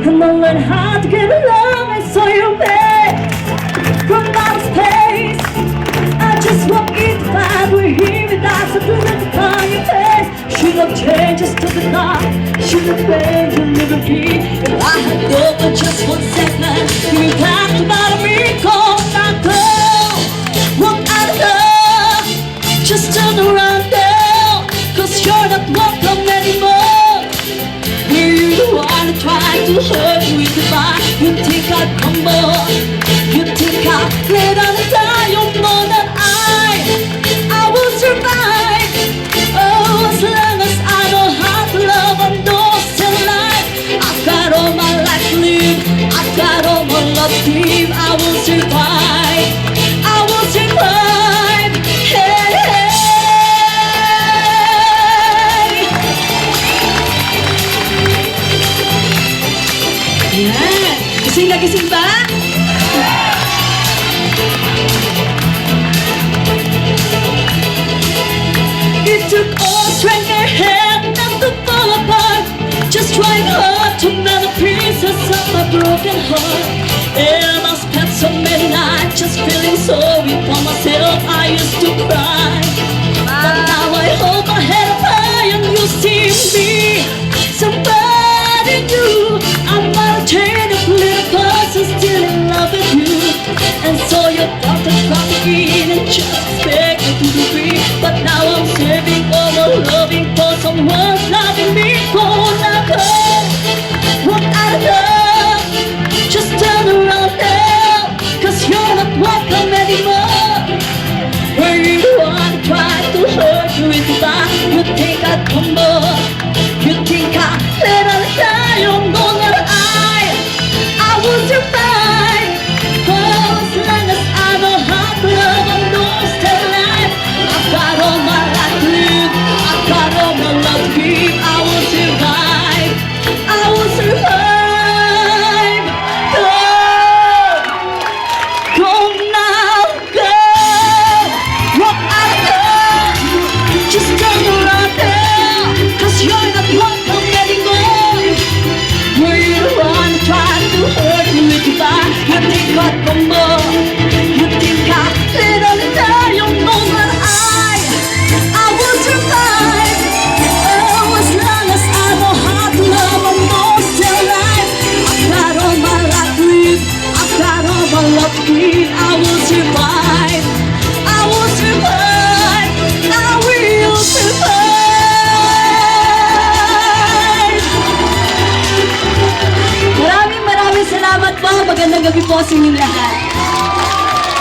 And I learned how to give love, and so you back from outer space. I just walk in the vibe, we're here without something upon your face. Should have changed just to the dark, should have made you live with me. If I had go for just 1 second, you talked about a miracle. Now go, walk out of love, just turn around now, 'cause you're not welcome anymore. Were you the one who tried to hurt me with goodbye? You think I'd crumble, you think I'd let on and die. You know that I will survive. Oh, as long as I know how to love and know still alive. I've got all my life to live, I've got all my love to give. I will survive, I will survive. Hey, hey. Yan. Gising na gising ba? It took all strength and help not to fall apart. Just trying hard to mend the pieces of my broken heart. And I spent so many nights just feeling sorry for myself. I used to cry, but now I hold my head up high and you see me, somebody new. I'm not a chain of little person still in love with you. And so you thought to drop me in and just expect me to be free. But now I'm saving all my loving for someone loving me. Oh, now come, walk out of love, just turn around now, 'cause you're not welcome anymore. Were you the one who tried to hurt me with goodbye? You think I'd crumble, you think I'd let on and die. You know that I will survive. Oh, as long as I know how to love and know still alive. I've got all my life to live, I've got all my love to give. I will survive, I will survive. Go, go now, go, walk out of love, just turn around now, 'cause you're not welcome anymore. Were you the one who tried to hurt me with goodbye? You think I'd crumble, you think I'd let on and die. You know that I will survive. Oh, as long as I know how to love and know still alive. I've got all my life to live, I've got all my love to give. I will survive, I will survive, I will survive. Maraming salamat po. Magandang gabi po sa inyong lahat.